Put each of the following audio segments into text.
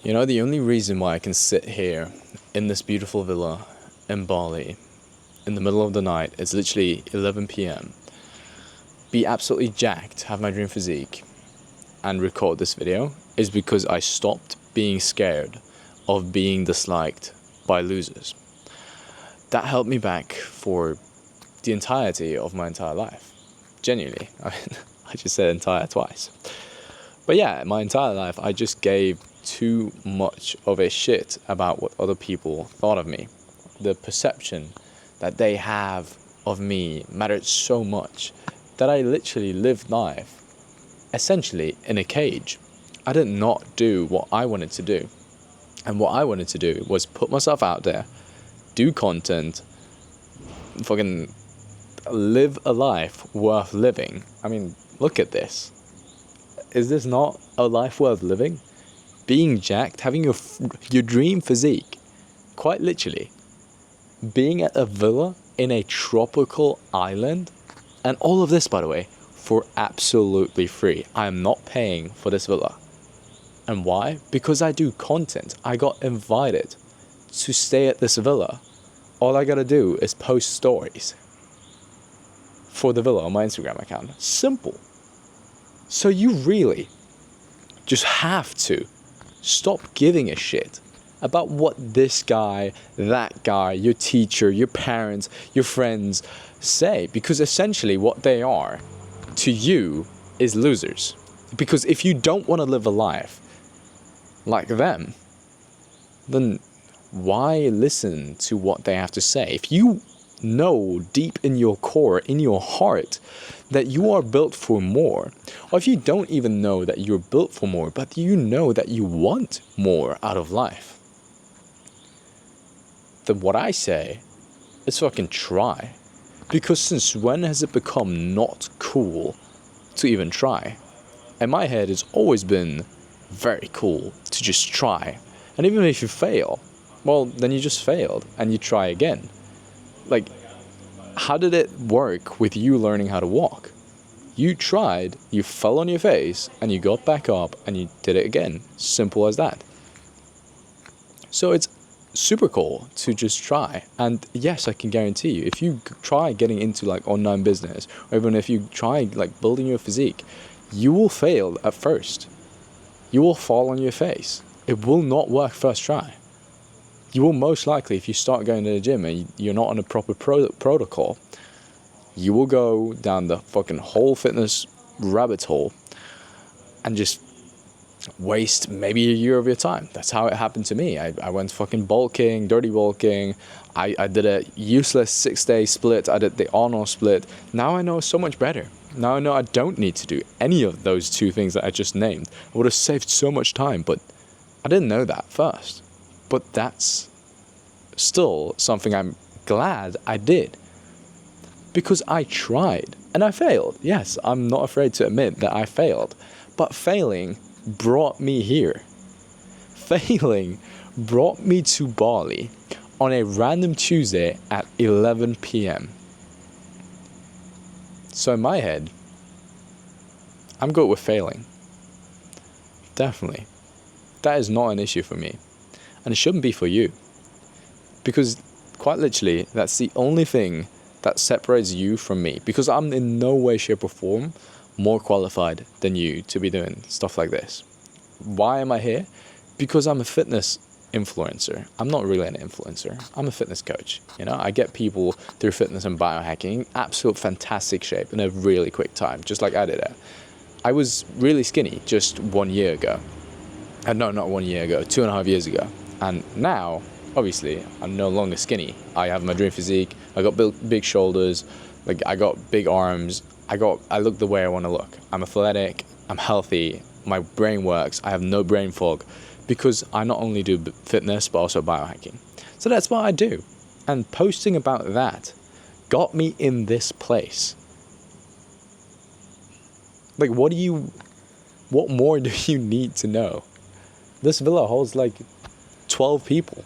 You know, the only reason why I can sit here in this beautiful villa in Bali in the middle of the night, it's literally 11 p.m., be absolutely jacked, have my dream physique, and record this video is because I stopped being scared of being disliked by losers. That held me back for the entirety of my entire life. Genuinely. I mean, I just said entire twice. But yeah, my entire life, I just gave too much of a shit about what other people thought of me. The perception that they have of me mattered so much that I literally lived life essentially in a cage. I did not do what I wanted to do. And what I wanted to do was put myself out there, do content, fucking live a life worth living. I mean, look at this. Is this not a life worth living? Being jacked, having your dream physique, quite literally. Being at a villa in a tropical island, and all of this, by the way, for absolutely free. I am not paying for this villa. And why? Because I do content. I got invited to stay at this villa. All I gotta do is post stories for the villa on my Instagram account. Simple. So you really just have to stop giving a shit about what this guy, that guy, your teacher, your parents, your friends say. Because essentially what they are to you is losers. Because if you don't want to live a life like them, then why listen to what they have to say? If you know deep in your core, in your heart, that you are built for more, or if you don't even know that you're built for more, but you know that you want more out of life, then what I say is fucking try. Because since when has it become not cool to even try? In my head, it's always been very cool to just try. And even if you fail, well, then you just failed and you try again. Like, how did it work with you learning how to walk? You tried, you fell on your face, and you got back up and you did it again. Simple as that. So it's super cool to just try. And yes, I can guarantee you, if you try getting into like online business, or even if you try like building your physique, you will fail at first. You will fall on your face. It will not work first try. You will most likely, if you start going to the gym and you're not on a proper protocol, you will go down the fucking whole fitness rabbit hole and just waste maybe a year of your time. That's how it happened to me. I went fucking bulking, dirty bulking. I did a useless 6-day split. I did the Arnold split. Now I know so much better. Now I know I don't need to do any of those two things that I just named. I would have saved so much time, but I didn't know that first. But that's still something I'm glad I did. Because I tried and I failed. Yes, I'm not afraid to admit that I failed. But failing brought me here. Failing brought me to Bali on a random Tuesday at 11 p.m. So in my head, I'm good with failing. Definitely. That is not an issue for me. And it shouldn't be for you. Because quite literally, that's the only thing that separates you from me. Because I'm in no way, shape or form more qualified than you to be doing stuff like this. Why am I here? Because I'm a fitness influencer. I'm not really an influencer. I'm a fitness coach. You know, I get people through fitness and biohacking absolute fantastic shape in a really quick time, just like I did it. I was really skinny just 1 year ago. No, not 1 year ago, 2.5 years ago. And now, obviously, I'm no longer skinny. I have my dream physique. I got big shoulders. Like, I got big arms. I look the way I want to look. I'm athletic. I'm healthy. My brain works. I have no brain fog because I not only do fitness, but also biohacking. So that's what I do. And posting about that got me in this place. Like, what more do you need to know? This villa holds like 12 people.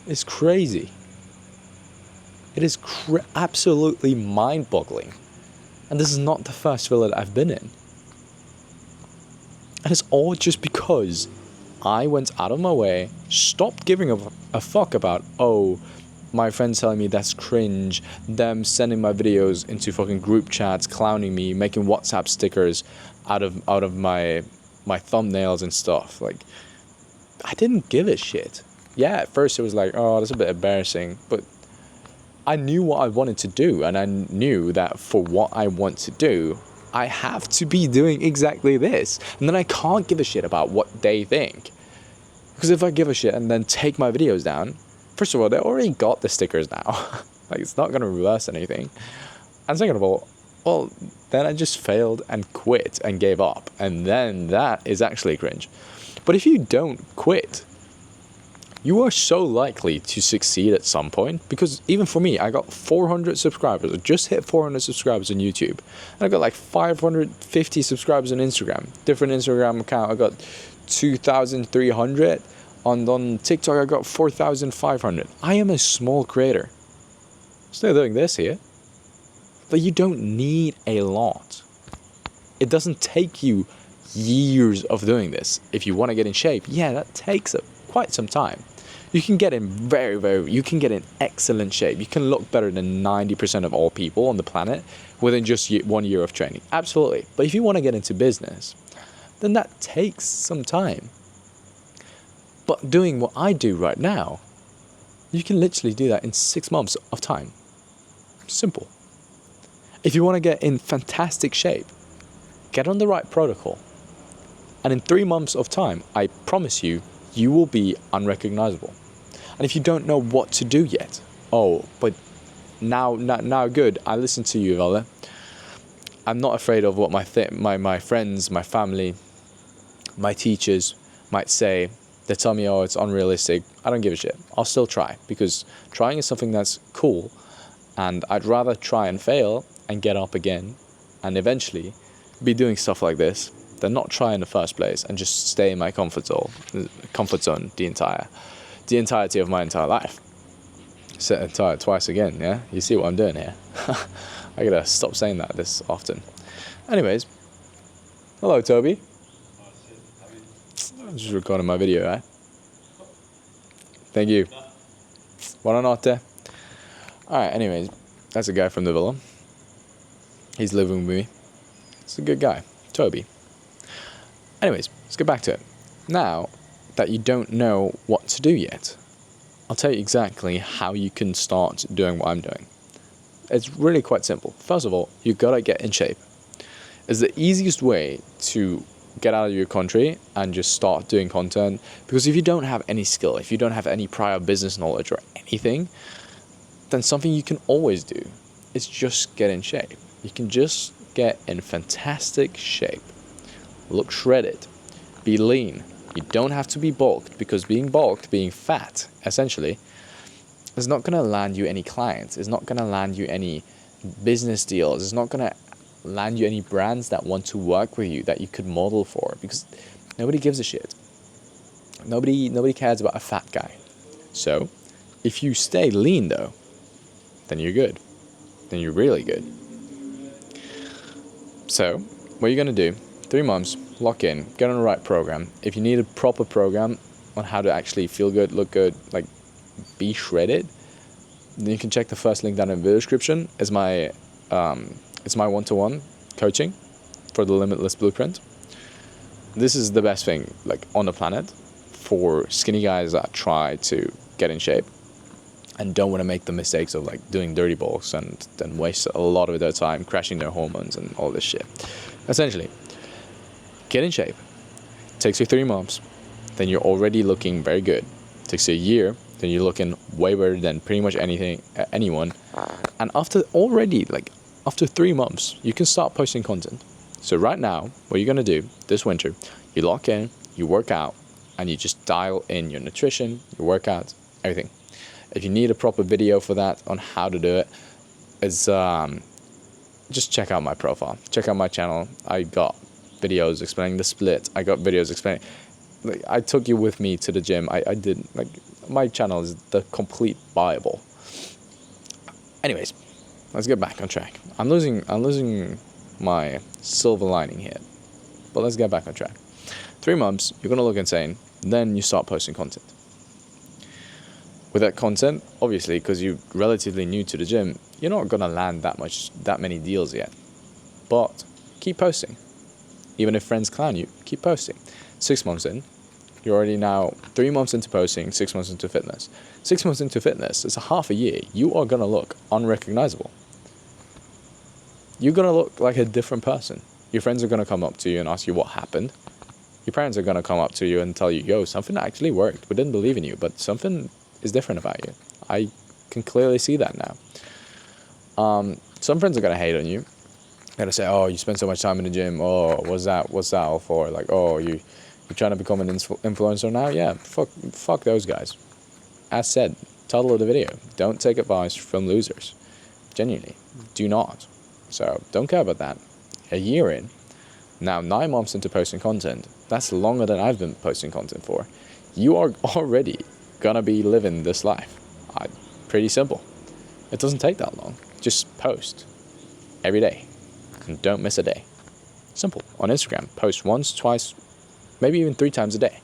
It's crazy. It is absolutely mind-boggling. And this is not the first villa that I've been in. And it's all just because I went out of my way, stopped giving a fuck about, oh, my friends telling me that's cringe, them sending my videos into fucking group chats, clowning me, making WhatsApp stickers out of my thumbnails and stuff. Like, I didn't give a shit. Yeah, at first it was like, oh, that's a bit embarrassing, but I knew what I wanted to do, and I knew that for what I want to do, I have to be doing exactly this. And then I can't give a shit about what they think. Because if I give a shit and then take my videos down, first of all, they already got the stickers now. Like, it's not going to reverse anything. And second of all, well, then I just failed and quit and gave up. And then that is actually cringe. But if you don't quit, you are so likely to succeed at some point. Because even for me, I got 400 subscribers. I just hit 400 subscribers on YouTube. And I got like 550 subscribers on Instagram. Different Instagram account. I got 2,300. On TikTok, I got 4,500. I am a small creator. Still doing this here. But you don't need a lot. It doesn't take you years of doing this. If you want to get in shape, yeah, that takes quite some time. You can get in you can get in excellent shape. You can look better than 90% of all people on the planet within just 1 year of training. Absolutely. But if you want to get into business, then that takes some time. But doing what I do right now, you can literally do that in 6 months of time. Simple. If you want to get in fantastic shape, get on the right protocol. And in 3 months of time, I promise you, you will be unrecognizable. And if you don't know what to do yet, oh, but now good, I listen to you, Vale. I'm not afraid of what my friends, my family, my teachers might say. They tell me, oh, it's unrealistic. I don't give a shit. I'll still try, because trying is something that's cool, and I'd rather try and fail and get up again and eventually be doing stuff like this than not try in the first place and just stay in my comfort zone the entirety of my entire life. Said entire twice again, yeah? You see what I'm doing here? I gotta stop saying that this often. Anyways, hello, Toby. I'm just recording my video, right? Thank you. Buonanotte. Alright, anyways, that's a guy from the villa. He's living with me. He's a good guy, Toby. Anyways, let's get back to it. Now that you don't know what to do yet, I'll tell you exactly how you can start doing what I'm doing. It's really quite simple. First of all, you gotta get in shape. It's the easiest way to get out of your country and just start doing content, because if you don't have any skill, if you don't have any prior business knowledge or anything, then something you can always do is just get in shape. You can just get in fantastic shape. Look shredded. Be lean. You don't have to be bulked, because being fat, essentially, is not going to land you any clients. It's not going to land you any business deals. It's not going to land you any brands that want to work with you, that you could model for, because nobody gives a shit. Nobody cares about a fat guy. So, if you stay lean though, then you're good. Then you're really good. So, what you're going to do, 3 months, lock in, get on the right program. If you need a proper program on how to actually feel good, look good, like be shredded, then you can check the first link down in the video description. It's my one-to-one coaching for the Limitless Blueprint. This is the best thing like on the planet for skinny guys that try to get in shape and don't want to make the mistakes of like doing dirty bulks and then waste a lot of their time crashing their hormones and all this shit. Essentially, get in shape. Takes you 3 months, then you're already looking very good. Takes you a year, then you're looking way better than pretty much anyone. And after 3 months, you can start posting content. So right now, what you're gonna do this winter, you lock in, you work out, and you just dial in your nutrition, your workouts, everything. If you need a proper video for that on how to do it, it's just check out my profile, check out my channel. I got videos explaining the split. I got videos explaining. Like, I took you with me to the gym. I did like my channel is the complete Bible. Anyways, let's get back on track. I'm losing my silver lining here, but let's get back on track. 3 months, you're going to look insane. Then you start posting content. With that content, obviously, because you're relatively new to the gym, you're not going to land that many deals yet. But keep posting. Even if friends clown you, keep posting. 6 months in, you're already now 3 months into posting, 6 months into fitness. 6 months into fitness, it's a half a year. You are going to look unrecognizable. You're going to look like a different person. Your friends are going to come up to you and ask you what happened. Your parents are going to come up to you and tell you, yo, something actually worked. We didn't believe in you, but something is different about you. I can clearly see that now. Some friends are going to hate on you. They're going to say, oh, you spend so much time in the gym. Oh, what's that all for? Like, oh, you're trying to become an influencer now? Yeah, fuck those guys. As said, title of the video, don't take advice from losers. Genuinely, do not. So don't care about that. A year in, now 9 months into posting content, that's longer than I've been posting content for. You are already gonna be living this life. Pretty simple. It doesn't take that long. Just post every day and don't miss a day. Simple. On Instagram, post once, twice, maybe even 3 times a day.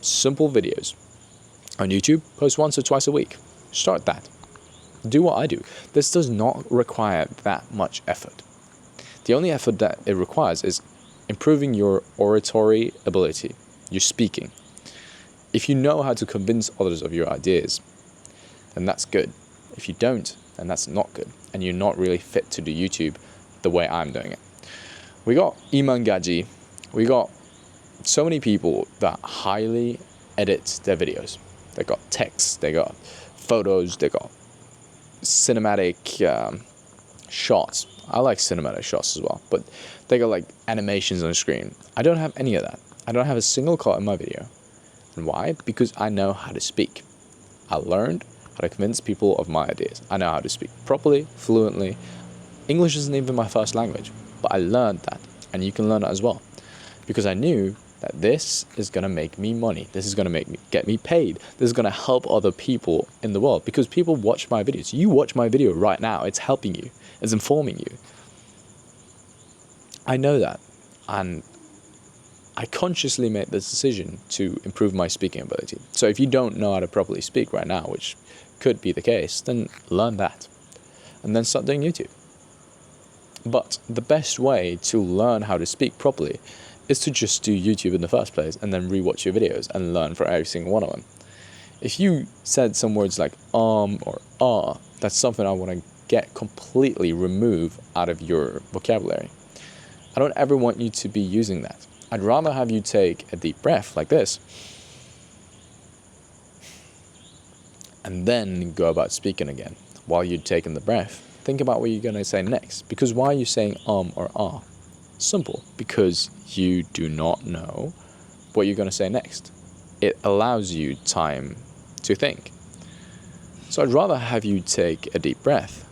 Simple videos. On YouTube, post once or twice a week. Start that. Do what I do. This does not require that much effort. The only effort that it requires is improving your oratory ability, your speaking. If you know how to convince others of your ideas, then that's good. If you don't, then that's not good. And you're not really fit to do YouTube the way I'm doing it. We got Imangaji. We got so many people that highly edit their videos. They got text, they got photos, they got cinematic shots. I like cinematic shots as well, but they got like animations on the screen. I don't have any of that. I don't have a single cut in my video. And why? Because I know how to speak. I learned how to convince people of my ideas. I know how to speak properly, fluently. English isn't even my first language, but I learned that, and you can learn it as well. Because I knew that this is going to make me money. This is going to get me paid. This is going to help other people in the world, because people watch my videos. You watch my video right now. It's helping you. It's informing you. I know that. And I consciously made this decision to improve my speaking ability. So if you don't know how to properly speak right now, which could be the case, then learn that. And then start doing YouTube. But the best way to learn how to speak properly is to just do YouTube in the first place and then rewatch your videos and learn for every single one of them. If you said some words like or ah, that's something I want to get completely removed out of your vocabulary. I don't ever want you to be using that. I'd rather have you take a deep breath like this and then go about speaking again. While you're taking the breath, think about what you're going to say next. Because why are you saying or ah? Simple. Because you do not know what you're going to say next. It allows you time to think. So I'd rather have you take a deep breath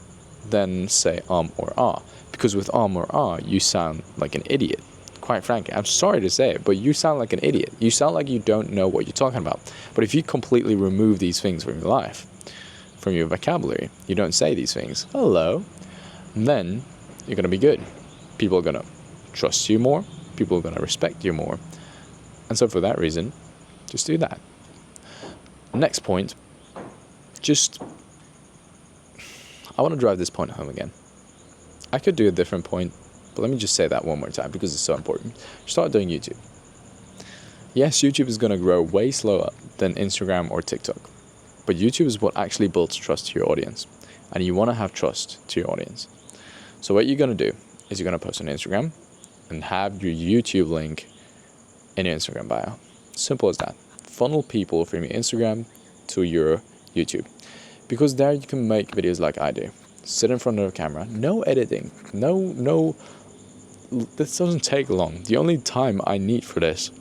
than say or ah. Because with or ah, you sound like an idiot. Quite frankly, I'm sorry to say it, but you sound like an idiot. You sound like you don't know what you're talking about. But if you completely remove these things from your life, from your vocabulary, you don't say these things, hello, then you're going to be good. People are going to trust you more. People are going to respect you more. And so for that reason, just do that. Next point, I want to drive this point home again. I could do a different point, but let me just say that one more time because it's so important. Start doing YouTube. Yes, YouTube is going to grow way slower than Instagram or TikTok, but YouTube is what actually builds trust to your audience, and you want to have trust to your audience. So what you're going to do is you're going to post on Instagram and have your YouTube link in your Instagram bio. Simple as that. Funnel people from your Instagram to your YouTube, because there you can make videos like I do. Sit in front of the camera, no editing, no, this doesn't take long. The only time I need for this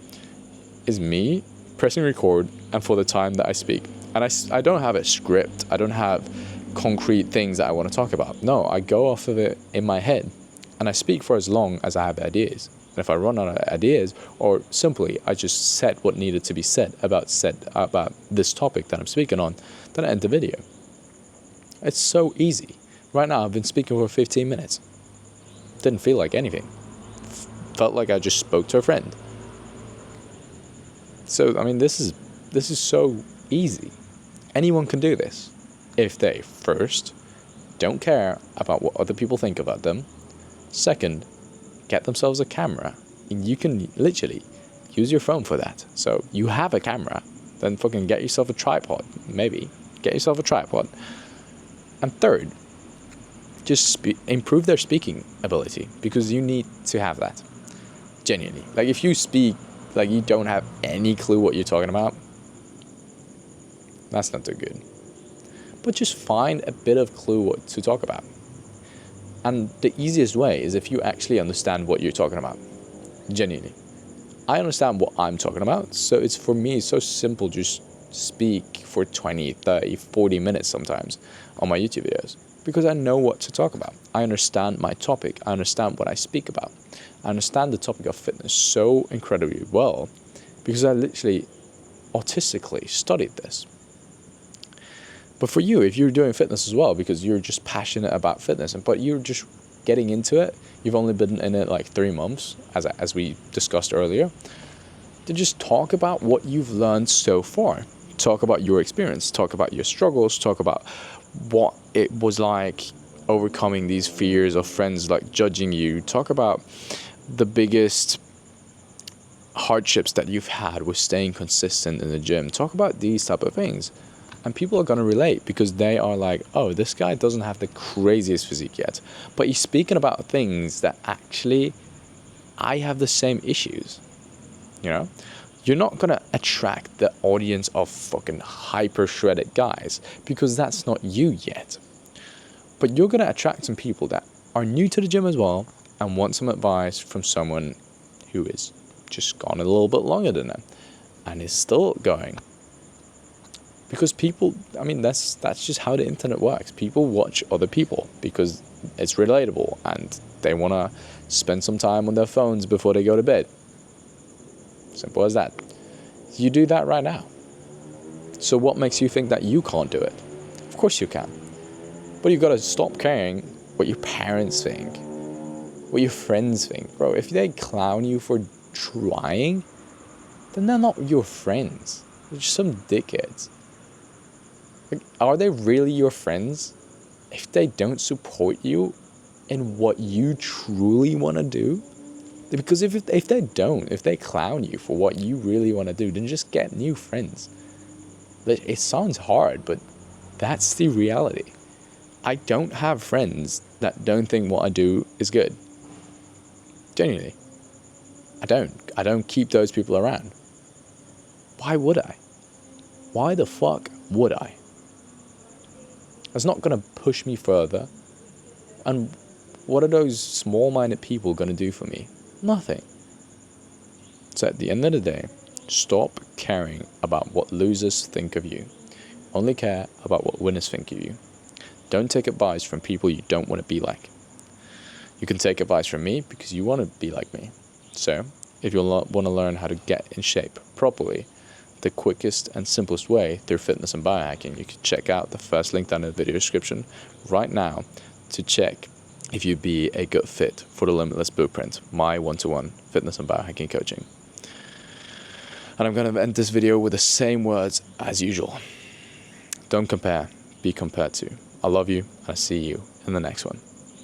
is me pressing record and for the time that I speak. And I don't have a script, I don't have concrete things that I want to talk about. No, I go off of it in my head and I speak for as long as I have ideas. And if I run out of ideas, or simply I just said what needed to be said about this topic that I'm speaking on, then I end the video. It's so easy. Right now, I've been speaking for 15 minutes. Didn't feel like anything. Felt like I just spoke to a friend. So, I mean, this is so easy. Anyone can do this if they, first, don't care about what other people think about them. Second, get themselves a camera. And you can literally use your phone for that. So you have a camera, then fucking get yourself a tripod. Maybe get yourself a tripod. And third, just improve their speaking ability, because you need to have that. Genuinely. Like, if you speak like you don't have any clue what you're talking about, that's not too good. But just find a bit of clue what to talk about. And the easiest way is if you actually understand what you're talking about. Genuinely. I understand what I'm talking about, so it's, for me, it's so simple to just speak for 20, 30, 40 minutes sometimes on my YouTube videos, because I know what to talk about. I understand my topic. I understand what I speak about. I understand the topic of fitness so incredibly well because I literally autistically studied this. But for you, if you're doing fitness as well, because you're just passionate about fitness, but you're just getting into it, you've only been in it like 3 months, as we discussed earlier, to just talk about what you've learned so far. Talk about your experience, talk about your struggles, talk about what it was like overcoming these fears of friends like judging you. Talk about the biggest hardships that you've had with staying consistent in the gym. Talk about these type of things. And people are going to relate, because they are like, oh, this guy doesn't have the craziest physique yet, but he's speaking about things that actually I have the same issues. You know, you're not going to attract the audience of fucking hyper shredded guys, because that's not you yet. But you're going to attract some people that are new to the gym as well and want some advice from someone who is just gone a little bit longer than them and is still going. Because people, I mean, that's just how the internet works. People watch other people because it's relatable and they want to spend some time on their phones before they go to bed. Simple as that. You do that right now. So what makes you think that you can't do it? Of course you can. But you've got to stop caring what your parents think, what your friends think. Bro, if they clown you for trying, then they're not your friends. They're just some dickheads. Like, are they really your friends if they don't support you in what you truly want to do? Because if they don't, if they clown you for what you really want to do, then just get new friends. It sounds hard, but that's the reality. I don't have friends that don't think what I do is good. Genuinely. I don't keep those people around. Why would I? Why the fuck would I? It's not going to push me further. And what are those small-minded people going to do for me? Nothing. So at the end of the day, stop caring about what losers think of you. Only care about what winners think of you. Don't take advice from people you don't want to be like. You can take advice from me because you want to be like me. So, if you want to learn how to get in shape properly, the quickest and simplest way through fitness and biohacking, you can check out the first link down in the video description right now to check if you'd be a good fit for the Limitless Blueprint, my one-to-one fitness and biohacking coaching. And I'm going to end this video with the same words as usual. Don't compare, be compared to. I love you, and I'll see you in the next one.